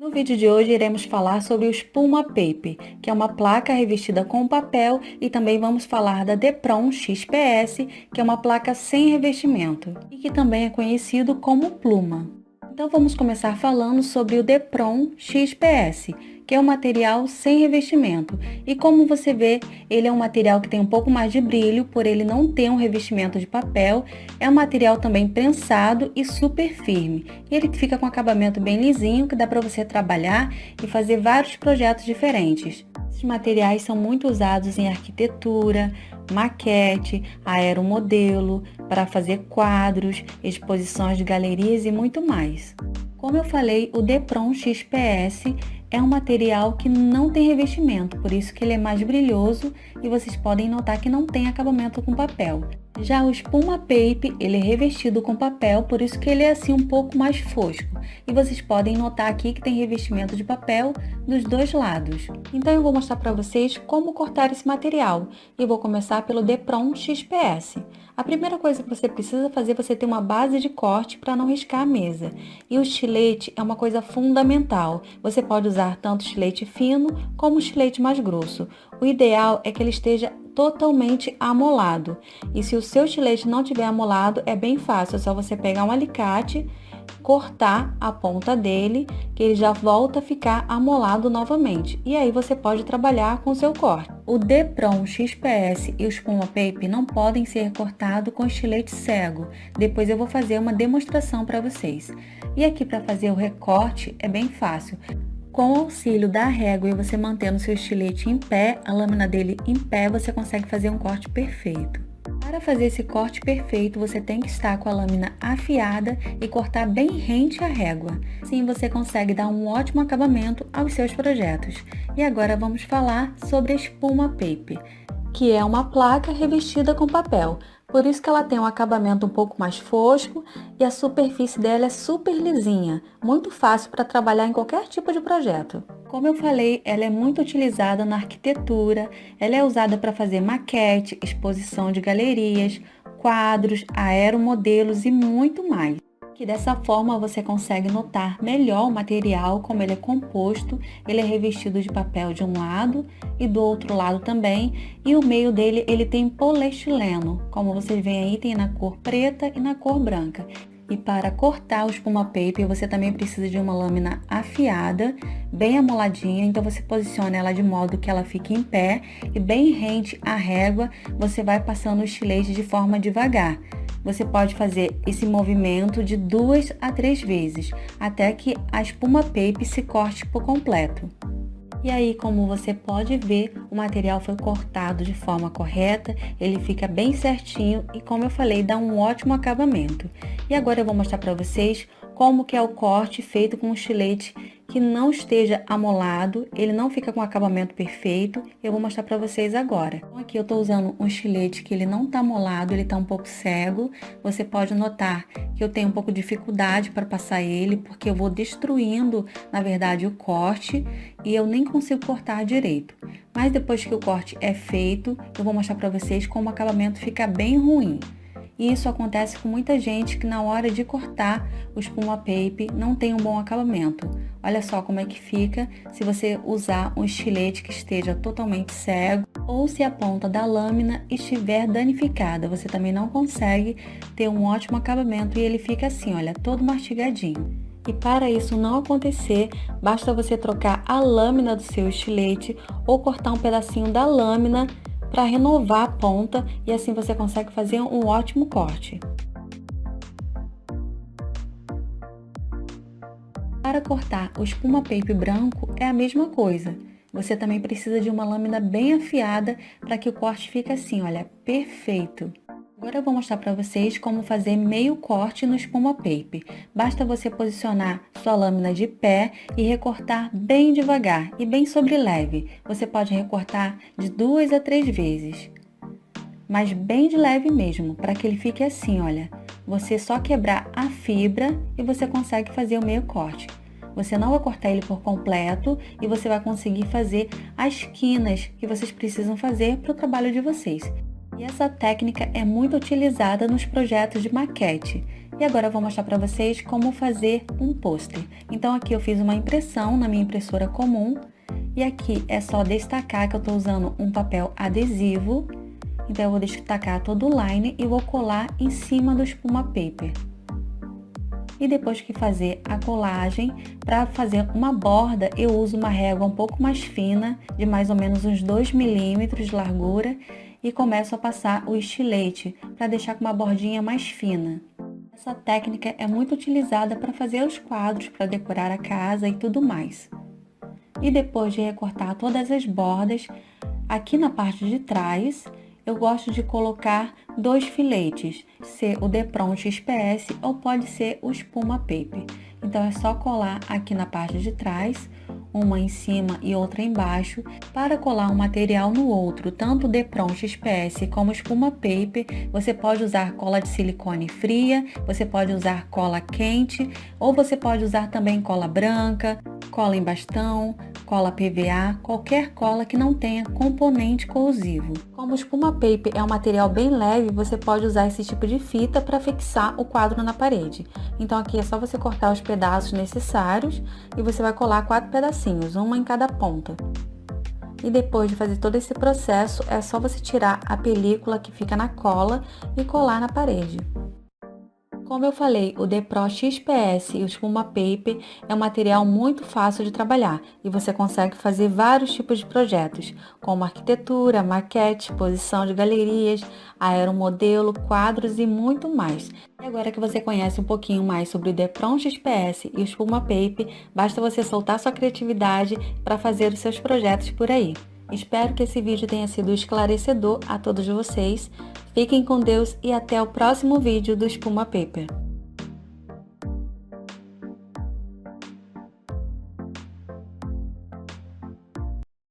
No vídeo de hoje iremos falar sobre o Espuma Paper, que é uma placa revestida com papel, e também vamos falar da Depron XPS, que é uma placa sem revestimento e que também é conhecido como pluma. Então vamos começar falando sobre o Depron XPS, que é um material sem revestimento. E como você vê, ele é um material que tem um pouco mais de brilho, por ele não ter um revestimento de papel. É um material também prensado e super firme. E ele fica com acabamento bem lisinho, que dá para você trabalhar e fazer vários projetos diferentes. Esses materiais são muito usados em arquitetura, maquete, aeromodelo, para fazer quadros, exposições de galerias e muito mais. Como eu falei, o Depron XPS é um material que não tem revestimento, por isso que ele é mais brilhoso e vocês podem notar que não tem acabamento com papel. Já o Espuma Paper, ele é revestido com papel, por isso que ele é assim um pouco mais fosco. E vocês podem notar aqui que tem revestimento de papel dos dois lados. Então eu vou mostrar para vocês como cortar esse material. E vou começar pelo Depron XPS. A primeira coisa que você precisa fazer é você ter uma base de corte para não riscar a mesa. E o estilete é uma coisa fundamental. Você pode usar tanto estilete fino como estilete mais grosso. O ideal é que ele esteja totalmente amolado. E se o seu estilete não tiver amolado, é bem fácil, é só você pegar um alicate, cortar a ponta dele, que ele já volta a ficar amolado novamente. E aí você pode trabalhar com o seu corte. O Depron XPS e o Espuma Paper não podem ser cortados com estilete cego. Depois eu vou fazer uma demonstração para vocês. E aqui para fazer o recorte é bem fácil. Com o auxílio da régua e você mantendo seu estilete em pé, a lâmina dele em pé, você consegue fazer um corte perfeito. Para fazer esse corte perfeito, você tem que estar com a lâmina afiada e cortar bem rente à régua. Assim você consegue dar um ótimo acabamento aos seus projetos. E agora vamos falar sobre a Espuma Paper, que é uma placa revestida com papel. Por isso que ela tem um acabamento um pouco mais fosco e a superfície dela é super lisinha, muito fácil para trabalhar em qualquer tipo de projeto. Como eu falei, ela é muito utilizada na arquitetura, ela é usada para fazer maquete, exposição de galerias, quadros, aeromodelos e muito mais. Que dessa forma você consegue notar melhor o material, como ele é composto. Ele é revestido de papel de um lado e do outro lado também, e o meio dele ele tem poliestileno, como vocês veem aí, tem na cor preta e na cor branca. E para cortar o Espuma Paper, você também precisa de uma lâmina afiada, bem amoladinha, então você posiciona ela de modo que ela fique em pé e bem rente à régua, você vai passando o estilete de forma devagar. Você pode fazer esse movimento de 2 a 3 vezes, até que a Espuma Paper se corte por completo. E aí, como você pode ver, o material foi cortado de forma correta, ele fica bem certinho e, como eu falei, dá um ótimo acabamento. E agora eu vou mostrar para vocês como que é o corte feito com um estilete que não esteja amolado, ele não fica com acabamento perfeito. Eu vou mostrar para vocês agora. Então, aqui eu estou usando um estilete que ele não está amolado, ele está um pouco cego. Você pode notar que eu tenho um pouco de dificuldade para passar ele, porque eu vou destruindo, na verdade, o corte e eu nem consigo cortar direito. Mas depois que o corte é feito, eu vou mostrar para vocês como o acabamento fica bem ruim. E isso acontece com muita gente que na hora de cortar o Espuma Paper não tem um bom acabamento. Olha só como é que fica se você usar um estilete que esteja totalmente cego ou se a ponta da lâmina estiver danificada. Você também não consegue ter um ótimo acabamento e ele fica assim, olha, todo mastigadinho. E para isso não acontecer, basta você trocar a lâmina do seu estilete ou cortar um pedacinho da lâmina para renovar a ponta e assim você consegue fazer um ótimo corte. Para cortar o Espuma Paper branco é a mesma coisa. Você também precisa de uma lâmina bem afiada para que o corte fique assim, olha, perfeito. Agora eu vou mostrar para vocês como fazer meio corte no Espuma Paper. Basta você posicionar sua lâmina de pé e recortar bem devagar e bem sobre leve. Você pode recortar de 2 a 3 vezes, mas bem de leve mesmo, para que ele fique assim, olha. Você só quebrar a fibra e você consegue fazer o meio corte. Você não vai cortar ele por completo e você vai conseguir fazer as quinas que vocês precisam fazer para o trabalho de vocês. E essa técnica é muito utilizada nos projetos de maquete. E agora eu vou mostrar para vocês como fazer um pôster. Então aqui eu fiz uma impressão na minha impressora comum e aqui é só destacar que eu estou usando um papel adesivo. Então eu vou destacar todo o line e vou colar em cima do espuma paper. E depois que fazer a colagem, para fazer uma borda, eu uso uma régua um pouco mais fina, de mais ou menos uns 2 milímetros de largura, e começo a passar o estilete para deixar com uma bordinha mais fina. Essa técnica é muito utilizada para fazer os quadros, para decorar a casa e tudo mais. E depois de recortar todas as bordas, aqui na parte de trás, eu gosto de colocar 2 filetes, ser o Depron XPS ou pode ser o espuma paper. Então é só colar aqui na parte de trás, uma em cima e outra embaixo. Para colar um material no outro, tanto o Depron XPS como o espuma paper, você pode usar cola de silicone fria, você pode usar cola quente, ou você pode usar também cola branca, cola em bastão, cola PVA, qualquer cola que não tenha componente corrosivo. Como o espuma paper é um material bem leve, você pode usar esse tipo de fita para fixar o quadro na parede. Então aqui é só você cortar os pedaços necessários e você vai colar 4 pedacinhos, uma em cada ponta. E depois de fazer todo esse processo, é só você tirar a película que fica na cola e colar na parede. Como eu falei, o Depron XPS e o espuma paper é um material muito fácil de trabalhar e você consegue fazer vários tipos de projetos, como arquitetura, maquete, exposição de galerias, aeromodelo, quadros e muito mais. E agora que você conhece um pouquinho mais sobre o Depron XPS e o espuma paper, basta você soltar sua criatividade para fazer os seus projetos por aí. Espero que esse vídeo tenha sido esclarecedor a todos vocês. Fiquem com Deus e até o próximo vídeo do Espuma Paper.